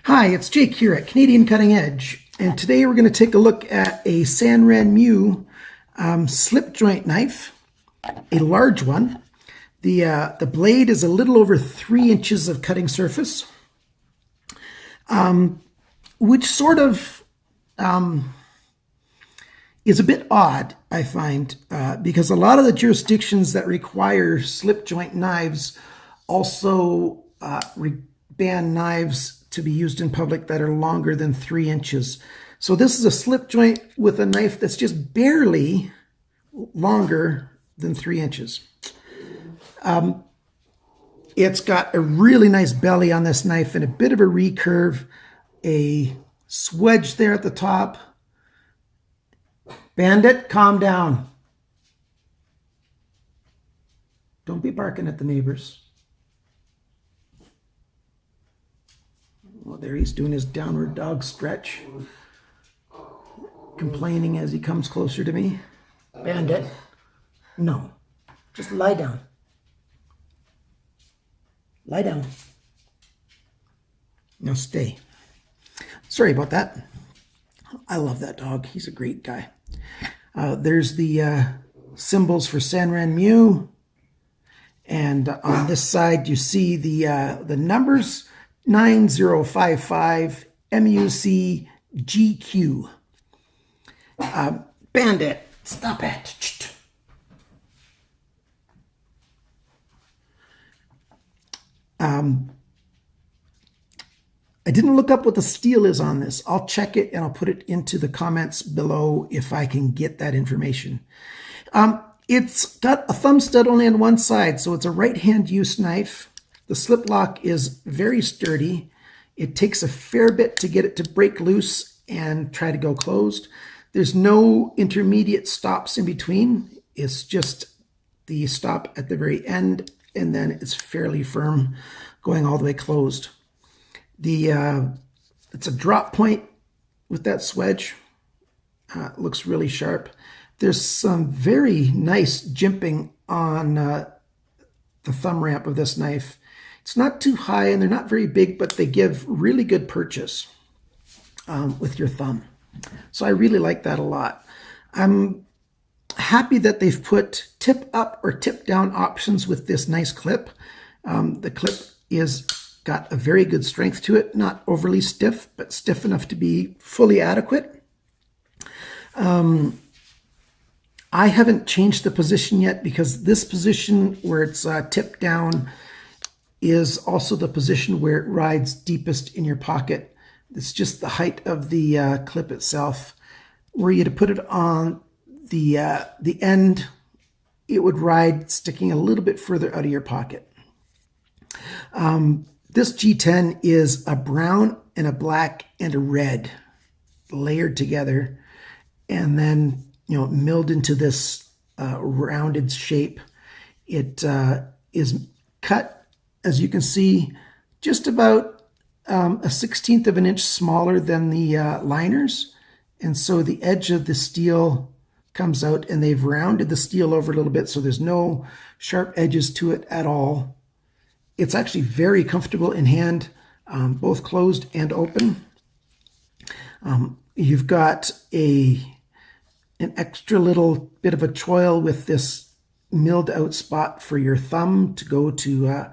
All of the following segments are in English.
Hi, it's Jake here at Canadian Cutting Edge, and today we're going to take a look at a Sanrenmu slip joint knife, a large one. The blade is a little over 3 inches of cutting surface, which sort of is a bit odd, I find, because a lot of the jurisdictions that require slip joint knives also ban knives to be used in public that are longer than 3 inches. So this is a slip joint with a knife that's just barely longer than 3 inches. It's got a really nice belly on this knife and a bit of a recurve, a swedge there at the top. Bandit, calm down. Don't be barking at the neighbors. Well, there he's doing his downward dog stretch, complaining as he comes closer to me. Bandit, no, just lie down. Lie down. Now stay. Sorry about that. I love that dog. He's a great guy. There's the symbols for Sanrenmu, and on this side you see the numbers 9055 MUC-GQ. Bandit, stop it. I didn't look up what the steel is on this. I'll check it and I'll put it into the comments below if I can get that information. It's got a thumb stud only on one side, so it's a right-hand use knife. The slip lock is very sturdy. It takes a fair bit to get it to break loose and try to go closed. There's no intermediate stops in between. It's just the stop at the very end, and then it's fairly firm going all the way closed. It's a drop point with that swedge. It looks really sharp. There's some very nice jimping on the thumb ramp of this knife. It's not too high and they're not very big, but they give really good purchase with your thumb. So I really like that a lot. I'm happy that they've put tip up or tip down options with this nice clip. The clip is got a very good strength to it, not overly stiff, but stiff enough to be fully adequate. I haven't changed the position yet because this position where it's tipped down is also the position where it rides deepest in your pocket. It's just the height of the clip itself. Were you to put it on the end, it would ride sticking a little bit further out of your pocket. This G10 is a brown and a black and a red layered together and then, milled into this rounded shape. It is cut, as you can see, just about a 1/16 of an inch smaller than the liners. And so the edge of the steel comes out and they've rounded the steel over a little bit so there's no sharp edges to it at all. It's actually very comfortable in hand, both closed and open. You've got an extra little bit of a choil with this milled out spot for your thumb to go to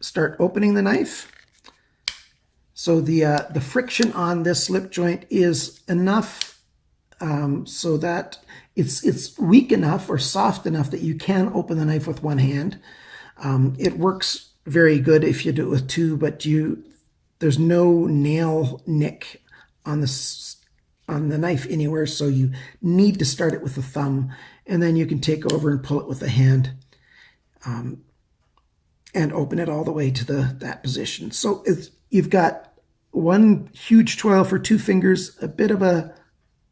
start opening the knife. So the friction on this slip joint is enough so that it's weak enough or soft enough that you can open the knife with one hand. It works very good if you do it with two, but there's no nail nick on the knife anywhere, so you need to start it with the thumb, and then you can take over and pull it with the hand and open it all the way to that position. So you've got one huge choil for 2 fingers, a bit of an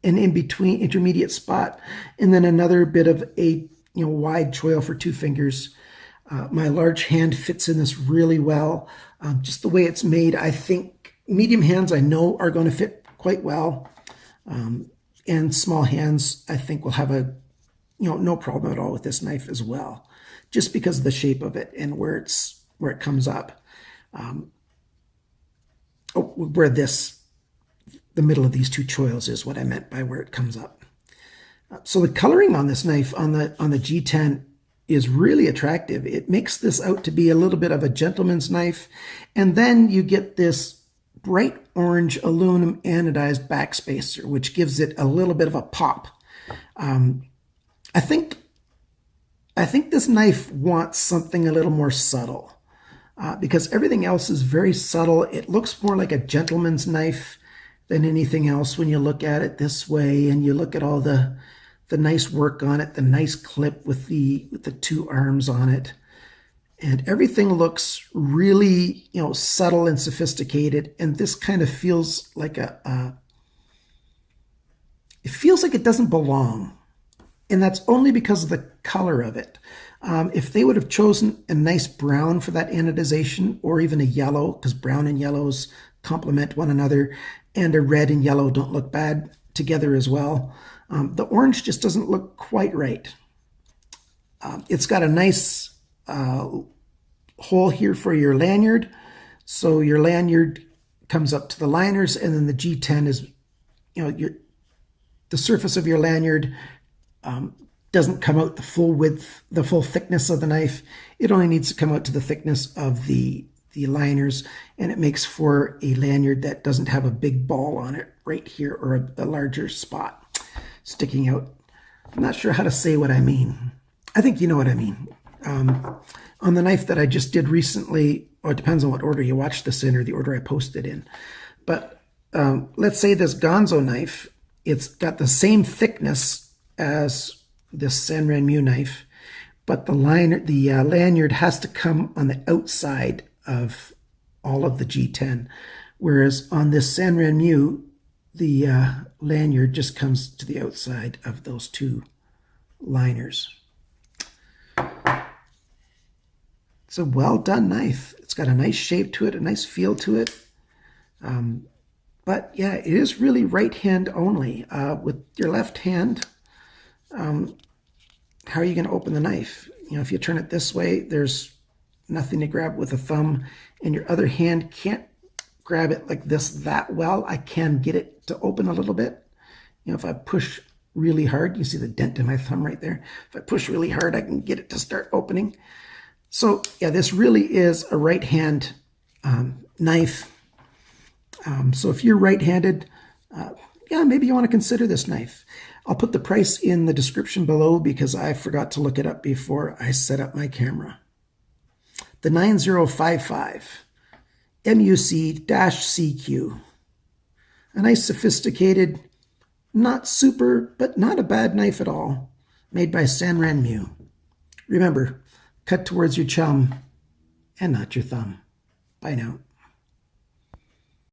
in-between intermediate spot, and then another bit of a wide choil for 2 fingers. My large hand fits in this really well. Just the way it's made, I think medium hands I know are going to fit quite well. And small hands I think will have no problem at all with this knife as well, just because of the shape of it and where it comes up. where the middle of these two choils is what I meant by where it comes up. So the coloring on this knife on the G10 is really attractive. It makes this out to be a little bit of a gentleman's knife. And then you get this bright orange aluminum anodized backspacer, which gives it a little bit of a pop. I think this knife wants something a little more subtle because everything else is very subtle. It looks more like a gentleman's knife than anything else when you look at it this way and you look at all the nice work on it, the nice clip with the two arms on it. And everything looks really, subtle and sophisticated. And this kind of feels like it feels like it doesn't belong. And that's only because of the color of it. If they would have chosen a nice brown for that anodization, or even a yellow, because brown and yellows complement one another, and a red and yellow don't look bad together as well. The orange just doesn't look quite right. It's got a nice hole here for your lanyard. So your lanyard comes up to the liners, and then the G10 is, the surface of your lanyard doesn't come out the full width, the full thickness of the knife. It only needs to come out to the thickness of the liners, and it makes for a lanyard that doesn't have a big ball on it right here, or a larger spot sticking out. I'm not sure how to say what I mean. I think you know what I mean. On the knife that I just did recently, or it depends on what order you watch this in or the order I posted in. But let's say this Gonzo knife, it's got the same thickness as this Sanrenmu knife, but the lanyard has to come on the outside of all of the G10. Whereas on this Sanrenmu, the lanyard just comes to the outside of those two liners. It's a well done knife. It's got a nice shape to it, a nice feel to it. But yeah, it is really right hand only. With your left hand, how are you going to open the knife? If you turn it this way, there's nothing to grab with a thumb, and your other hand can't grab it like this that well. I can get it to open a little bit. If I push really hard, you see the dent in my thumb right there. If I push really hard, I can get it to start opening. So yeah, this really is a right hand knife. So if you're right-handed, yeah, maybe you want to consider this knife. I'll put the price in the description below because I forgot to look it up before I set up my camera. The 9055 MUC-GQ. A nice sophisticated, not super, but not a bad knife at all, made by Sanrenmu. Remember, cut towards your chum and not your thumb. Bye now.